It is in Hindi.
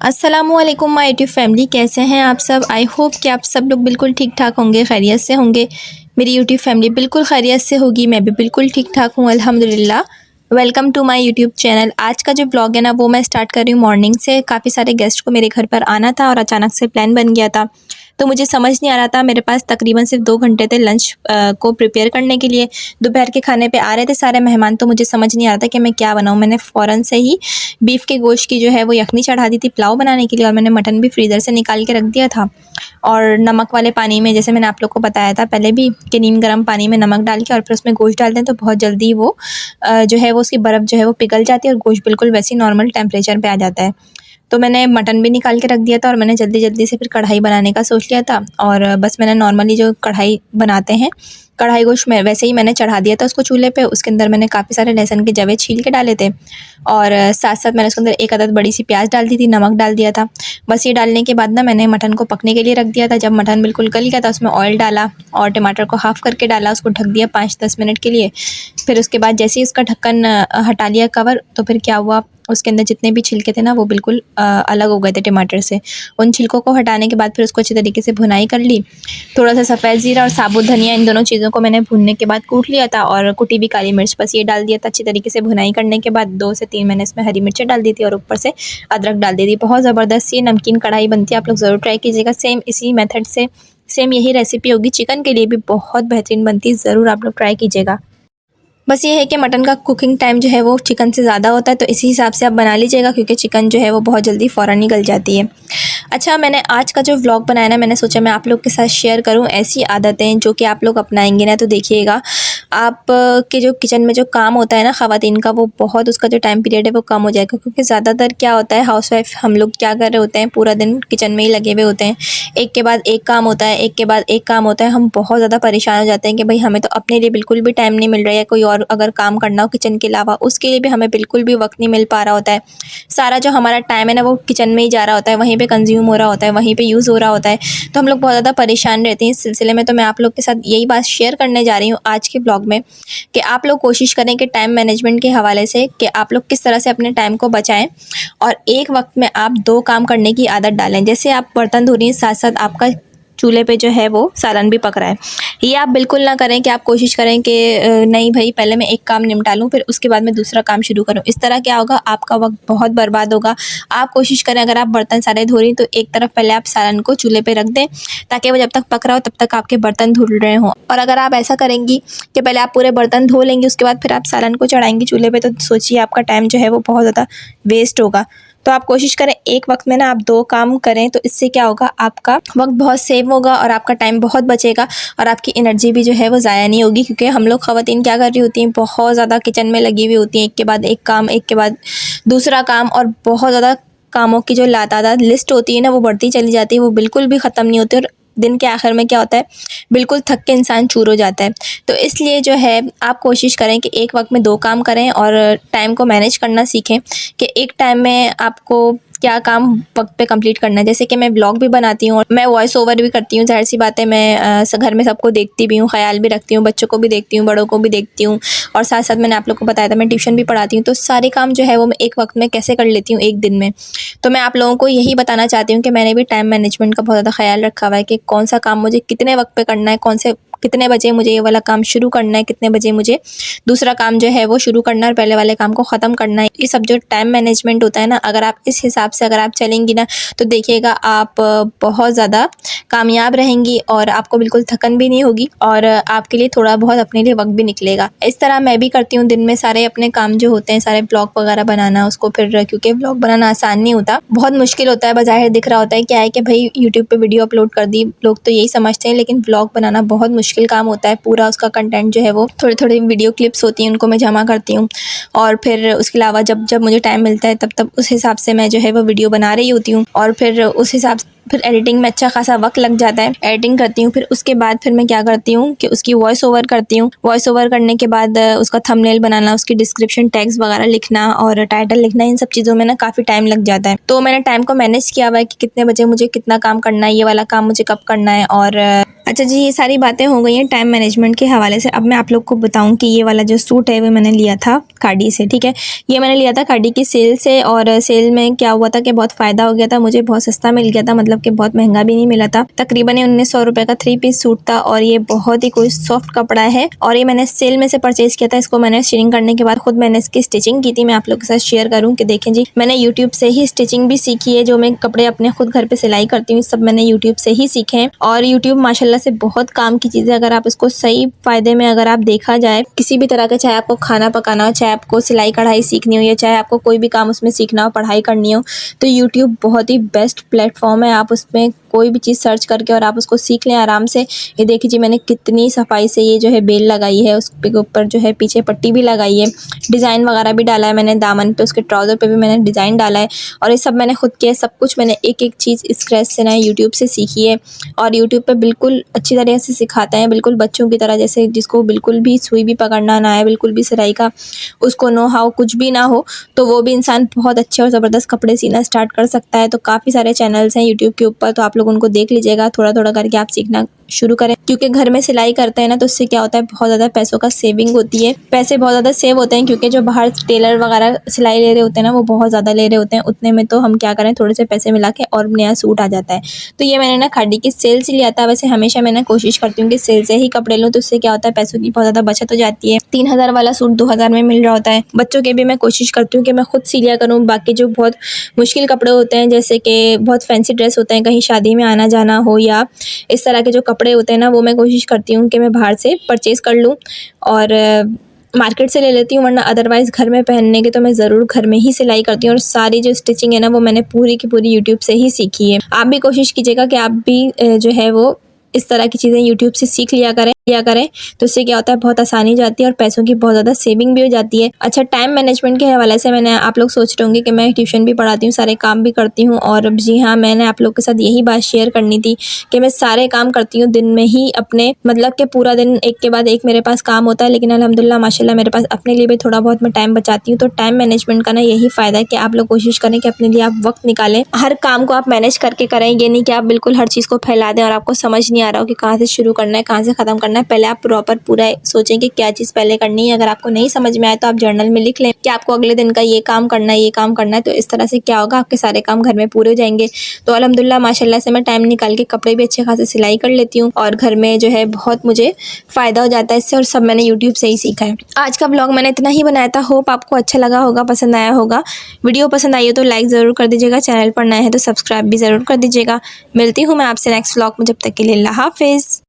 अस्सलामुअलैकुम माय यूट्यूब फैमिली, कैसे हैं आप सब। आई होप कि आप सब लोग बिल्कुल ठीक ठाक होंगे, खैरियत से होंगे। मेरी यूट्यूब फैमिली बिल्कुल खैरियत से होगी, मैं भी बिल्कुल ठीक ठाक हूँ अल्हम्दुलिल्लाह। Welcome to my YouTube channel. आज का जो ब्लॉग है ना वो मैं स्टार्ट कर रही हूँ मॉर्निंग से। काफ़ी सारे गेस्ट को मेरे घर पर आना था और अचानक से प्लान बन गया था, तो मुझे समझ नहीं आ रहा था। मेरे पास तकरीबन सिर्फ 2 घंटे थे लंच को प्रिपेयर करने के लिए। दोपहर के खाने पे आ रहे थे सारे मेहमान, तो मुझे समझ नहीं आ रहा था कि मैं क्या बनाऊँ। मैंने फ़ौरन से ही बीफ के गोश्त की जो है वो यखनी चढ़ा दी थी पुलाव बनाने के लिए, और मैंने मटन भी फ्रीज़र से निकाल के रख दिया था। और नमक वाले पानी में, जैसे मैंने आप लोग को बताया था पहले भी, कि नीम गर्म पानी में नमक डाल के और फिर उसमें गोश्त डाल दें तो बहुत जल्दी वो जो है वो उसकी बर्फ़ जो है वो पिघल जाती है और गोश्त बिल्कुल वैसे ही नॉर्मल टेम्परेचर पे आ जाता है। तो मैंने मटन भी निकाल के रख दिया था और मैंने जल्दी-जल्दी से फिर कढ़ाई बनाने का सोच लिया था। और बस मैंने नॉर्मली जो कढ़ाई बनाते हैं, कढ़ाई गोश्त में वैसे ही मैंने चढ़ा दिया था उसको चूल्हे पे। उसके अंदर मैंने काफ़ी सारे लहसुन के जवे छील के डाले थे और साथ-साथ मैंने उसके अंदर एक अदद बड़ी सी प्याज़ डाल दी थी, नमक डाल दिया था। बस ये डालने के बाद ना मैंने मटन को पकने के लिए रख दिया था। जब मटन बिल्कुल गल गया था उसमें ऑयल डाला और टमाटर को हाफ़ करके डाला, उसको ढक दिया 5-10 मिनट के लिए। फिर उसके बाद जैसे ही उसका ढक्कन हटा लिया कवर, तो फिर क्या हुआ, उसके अंदर जितने भी छिलके थे ना वो बिल्कुल अलग हो गए थे टमाटर से। उन छिलकों को हटाने के बाद फिर उसको अच्छी तरीके से भुनाई कर ली। थोड़ा सा सफ़ेद ज़ीरा और साबुत धनिया, इन दोनों चीज़ों को मैंने भूनने के बाद कूट लिया था, और कुटी हुई काली मिर्च बस ये डाल दिया था। अच्छी तरीके से भुनाई करने के बाद 2 से 3 मैंने इसमें हरी मिर्चें डाल दी थी और ऊपर से अदरक डाल दी थी। बहुत ज़बरदस्त ये नमकीन कढ़ाई बनती है, आप लोग ज़रूर ट्राई कीजिएगा। सेम इसी मेथड से सेम यही रेसिपी होगी, चिकन के लिए भी बहुत बेहतरीन बनती है, ज़रूर आप लोग ट्राई कीजिएगा। बस ये है कि मटन का कुकिंग टाइम जो है वो चिकन से ज़्यादा होता है, तो इसी हिसाब से आप बना लीजिएगा, क्योंकि चिकन जो है वो बहुत जल्दी फ़ौरन निगल जाती है। अच्छा, मैंने आज का जो व्लॉग बनाया ना, मैंने सोचा मैं आप लोग के साथ शेयर करूं ऐसी आदतें जो कि आप लोग अपनाएंगे ना, तो देखिएगा आप के जो किचन में जो काम होता है ना ख़वातीन का, वो बहुत उसका जो टाइम पीरियड है वो कम हो जाएगा। क्योंकि ज़्यादातर क्या होता है, हाउसवाइफ हम लोग क्या कर रहे होते हैं, पूरा दिन किचन में ही लगे हुए होते हैं। एक के बाद एक काम होता है, एक के बाद एक काम होता है। हम बहुत ज़्यादा परेशान हो जाते हैं कि भाई हमें तो अपने लिए बिल्कुल भी टाइम नहीं मिल रहा है। कोई और अगर काम करना हो किचन के अलावा, उसके लिए भी हमें बिल्कुल भी वक्त नहीं मिल पा रहा होता है। सारा जो हमारा टाइम है ना वो किचन में ही जा रहा होता है, वहीं पे कंज्यूम हो रहा होता है, वहीं पे यूज़ हो रहा होता है। तो हम लोग बहुत ज़्यादा परेशान रहते हैं इस सिलसिले में। तो मैं आप लोग के साथ यही बात शेयर करने जा रही हूँ आज के ब्लॉग में, कि आप लोग कोशिश करें कि टाइम मैनेजमेंट के हवाले से कि आप लोग किस तरह से अपने टाइम को बचाएं और एक वक्त में आप 2 काम करने की आदत डालें। जैसे आप बर्तन धो रही हैं, साथ साथ आपका चूल्हे पे जो है वो सालन भी पक रहा है। ये आप बिल्कुल ना करें कि आप कोशिश करें कि नहीं भाई पहले मैं एक काम निपटा लूँ फिर उसके बाद मैं दूसरा काम शुरू करूँ। इस तरह क्या होगा, आपका वक्त बहुत बर्बाद होगा। आप कोशिश करें, अगर आप बर्तन सारे धो रही हैं तो एक तरफ पहले आप सालन को चूल्हे पे रख दें, ताकि वो जब तक पक रहा हो तब तक आपके बर्तन धुल रहे हों। और अगर आप ऐसा करेंगी कि पहले आप पूरे बर्तन धो लेंगी, उसके बाद फिर आप सालन को चढ़ाएंगी चूल्हे पे, तो सोचिए आपका टाइम जो है वो बहुत ज़्यादा वेस्ट होगा। तो आप कोशिश करें एक वक्त में ना आप 2 काम करें, तो इससे क्या होगा, आपका वक्त बहुत सेव होगा और आपका टाइम बहुत बचेगा और आपकी एनर्जी भी जो है वो ज़ाया नहीं होगी। क्योंकि हम लोग ख़वातीन क्या कर रही होती हैं, बहुत ज़्यादा किचन में लगी हुई होती हैं, एक के बाद एक काम, एक के बाद दूसरा काम, और बहुत ज़्यादा कामों की जो लातादार लिस्ट होती है ना वो बढ़ती चली जाती है, वो बिल्कुल भी ख़त्म नहीं होती। और दिन के आखिर में क्या होता है, बिल्कुल थक के इंसान चूर हो जाता है। तो इसलिए जो है आप कोशिश करें कि एक वक्त में 2 काम करें और टाइम को मैनेज करना सीखें कि एक टाइम में आपको क्या काम वक्त पे कंप्लीट करना है। जैसे कि मैं ब्लॉग भी बनाती हूँ और मैं वॉइस ओवर भी करती हूँ, ज़ाहिर सी बात है मैं घर में सबको देखती भी हूँ, ख्याल भी रखती हूँ, बच्चों को भी देखती हूँ, बड़ों को भी देखती हूँ, और साथ साथ मैंने आप लोग को बताया था मैं ट्यूशन भी पढ़ाती हूँ। तो सारे काम जो है वो मैं एक वक्त में कैसे कर लेती हूँ एक दिन में। तो मैं आप लोगों को यही बताना चाहती हूँ कि मैंने भी टाइम मैनेजमेंट का बहुत ज़्यादा ख्याल रखा हुआ है कि कौन सा काम मुझे कितने वक्त पे करना है, कौन से कितने बजे मुझे ये वाला काम शुरू करना है, कितने बजे मुझे दूसरा काम जो है वो शुरू करना है और पहले वाले काम को ख़त्म करना है। ये सब जो टाइम मैनेजमेंट होता है ना, अगर आप इस हिसाब से अगर आप चलेंगी ना, तो देखिएगा आप बहुत ज़्यादा कामयाब रहेंगी और आपको बिल्कुल थकन भी नहीं होगी और आपके लिए थोड़ा बहुत अपने लिए वक्त भी निकलेगा। इस तरह मैं भी करती हूँ, दिन में सारे अपने काम जो होते हैं, सारे ब्लॉग वगैरह बनाना, उसको फिर, क्योंकि ब्लॉग बनाना आसान नहीं होता, बहुत मुश्किल होता है। बज़ाहिर दिख रहा होता है क्या है कि भाई यूट्यूब पे वीडियो अपलोड कर दी, लोग तो यही समझते हैं, लेकिन ब्लॉग बनाना बहुत मुश्किल काम होता है। पूरा उसका कंटेंट जो है वो थोड़ी थोड़ी वीडियो क्लिप्स होती हैं, उनको मैं जमा करती हूँ और फिर उसके अलावा जब जब मुझे टाइम मिलता है तब तब उस हिसाब से मैं जो है वो वीडियो बना रही होती हूँ, और फिर उस हिसाब से फिर एडिटिंग में अच्छा खासा वक्त लग जाता है। एडिटिंग करती हूँ, फिर उसके बाद फिर मैं क्या करती हूँ कि उसकी वॉइस ओवर करती हूँ। वॉइस ओवर करने के बाद उसका थंबनेल बनाना, उसकी डिस्क्रिप्शन टैग्स वगैरह लिखना और टाइटल लिखना, इन सब चीज़ों में ना काफ़ी टाइम लग जाता है। तो मैंने टाइम को मैनेज किया हुआ है कि कितने बजे मुझे कितना काम करना है, ये वाला काम मुझे कब करना है, और अच्छा जी, ये सारी बातें हो गई हैं टाइम मैनेजमेंट के हवाले से। अब मैं आप लोग को बताऊं कि ये वाला जो सूट है वो मैंने लिया था कार्डी से, ठीक है। ये मैंने लिया था कार्डी की सेल से, और सेल में क्या हुआ था कि बहुत फ़ायदा हो गया था, मुझे बहुत सस्ता मिल गया था, मतलब कि बहुत महंगा भी नहीं मिला था। तकरीबन 1900 रुपये का 3 पीस सूट था, और ये बहुत ही कोई सॉफ्ट कपड़ा है, और ये मैंने सेल में से परचेज़ किया था। इसको मैंने स्टिचिंग करने के बाद खुद मैंने इसकी स्टिचिंग की थी। मैं आप लोग के साथ शेयर करूँ कि देखें जी, मैंने यूट्यूब से ही स्टिचिंग भी सीखी है। जो मैं कपड़े अपने खुद घर पर सिलाई करती हूँ सब मैंने यूट्यूब से ही सीखे हैं, और यूट्यूब माशाल्लाह से बहुत काम की चीज़ है। अगर आप इसको सही फ़ायदे में अगर आप देखा जाए, किसी भी तरह का, चाहे आपको खाना पकाना हो, चाहे आपको सिलाई कढ़ाई सीखनी हो, या चाहे आपको कोई भी काम उसमें सीखना हो, पढ़ाई करनी हो, तो यूट्यूब बहुत ही बेस्ट प्लेटफॉर्म है। आप उसमें कोई भी चीज़ सर्च करके और आप उसको सीख लें आराम से। ये देखिए जी, मैंने कितनी सफाई से ये जो है बेल लगाई है, उसके ऊपर जो है पीछे पट्टी भी लगाई है, डिज़ाइन वगैरह भी डाला है मैंने, दामन पे, उसके ट्राउज़र पे भी मैंने डिज़ाइन डाला है, और ये सब मैंने खुद किया है। सब कुछ मैंने एक एक चीज़ स्क्रैच से ना यूट्यूब से सीखी है, और यूट्यूब पे बिल्कुल अच्छी तरह से सिखाते हैं, बिल्कुल बच्चों की तरह, जैसे जिसको बिल्कुल भी सुई भी पकड़ना ना आए, बिल्कुल भी सिलाई का उसको नो हाउ कुछ भी ना हो, तो वो भी इंसान बहुत अच्छे और ज़बरदस्त कपड़े सीना स्टार्ट कर सकता है। तो काफ़ी सारे चैनल्स हैं यूट्यूब के ऊपर, तो आप लोग उनको देख लीजिएगा, थोड़ा थोड़ा करके आप सीखना शुरू करें, क्योंकि घर में सिलाई करते हैं ना, तो उससे क्या होता है, बहुत ज़्यादा पैसों का सेविंग होती है, पैसे बहुत ज़्यादा सेव होते हैं, क्योंकि जो बाहर टेलर वगैरह सिलाई ले रहे होते हैं ना, वो बहुत ज़्यादा ले रहे होते हैं। उतने में तो हम क्या करें, थोड़े से पैसे मिला के और नया सूट आ जाता है। तो ये मैंने ना खादी की सेल से लिया था। वैसे हमेशा मैंने कोशिश करती हूँ कि सेल से ही कपड़े लूँ, तो उससे क्या होता है, पैसों की बहुत ज़्यादा बचत हो जाती है। 3000 वाला सूट 2000 में मिल रहा होता है। बच्चों के भी मैं कोशिश करती हूँ कि मैं खुद सी लिया करूँ। बाकी जो बहुत मुश्किल कपड़े होते हैं, जैसे कि बहुत फैंसी ड्रेस होते हैं, कहीं शादी में आना जाना हो, या इस तरह के जो कपड़े होते हैं ना, वो मैं कोशिश करती हूँ कि मैं बाहर से परचेज़ कर लूँ, और मार्केट से ले लेती हूँ, वरना अदरवाइज़ घर में पहनने के तो मैं ज़रूर घर में ही सिलाई करती हूँ। और सारी जो स्टिचिंग है ना, वो मैंने पूरी की पूरी यूट्यूब से ही सीखी है। आप भी कोशिश कीजिएगा कि आप भी जो है वो इस तरह की चीज़ें यूट्यूब से सीख लिया करें, तो इससे क्या होता है, बहुत आसानी हो जाती है, और पैसों की बहुत ज़्यादा सेविंग भी हो जाती है। अच्छा, टाइम मैनेजमेंट के हवाले से मैंने, आप लोग सोच रहे होंगे कि मैं ट्यूशन भी पढ़ाती हूँ, सारे काम भी करती हूँ, और जी हाँ, मैंने आप लोग के साथ यही बात शेयर करनी थी कि मैं सारे काम करती हूँ दिन में ही अपने, मतलब कि पूरा दिन एक के बाद एक मेरे पास काम होता है, लेकिन अल्हम्दुलिल्लाह माशाल्लाह मेरे पास अपने लिए भी थोड़ा बहुत मैं टाइम बचाती हूँ। तो टाइम मैनेजमेंट का ना यही फ़ायदा है कि आप लोग कोशिश करें कि अपने लिए आप वक्त निकालें, हर काम को आप मैनेज करके करें। ये नहीं कि आप बिल्कुल हर चीज़ को फैला दें और आपको समझ नहीं आ रहा हो कि कहाँ से शुरू करना है, कहाँ से ख़त्म करना है। पहले आप प्रॉपर पूरा सोचें कि क्या चीज़ पहले करनी है। अगर आपको नहीं समझ में आए तो आप जर्नल में लिख लें कि आपको अगले दिन का ये काम करना है, ये काम करना है। तो इस तरह से क्या होगा, आपके सारे काम घर में पूरे हो जाएंगे। तो अल्हम्दुलिल्लाह माशाल्लाह से मैं टाइम निकाल के कपड़े भी अच्छे खासे सिलाई कर लेती हूँ, और घर में जो है बहुत मुझे फ़ायदा हो जाता है इससे, और सब मैंने यूट्यूब से ही सीखा है। आज का ब्लॉग मैंने इतना ही बनाया था, होप आपको अच्छा लगा होगा, पसंद आया होगा। वीडियो पसंद आई हो तो लाइक ज़रूर कर दीजिएगा, चैनल पर नए हैं तो सब्सक्राइब भी ज़रूर कर दीजिएगा। मिलती हूँ मैं आपसे नेक्स्ट ब्लॉग में, जब तक के लिए अल्लाह हाफिज़।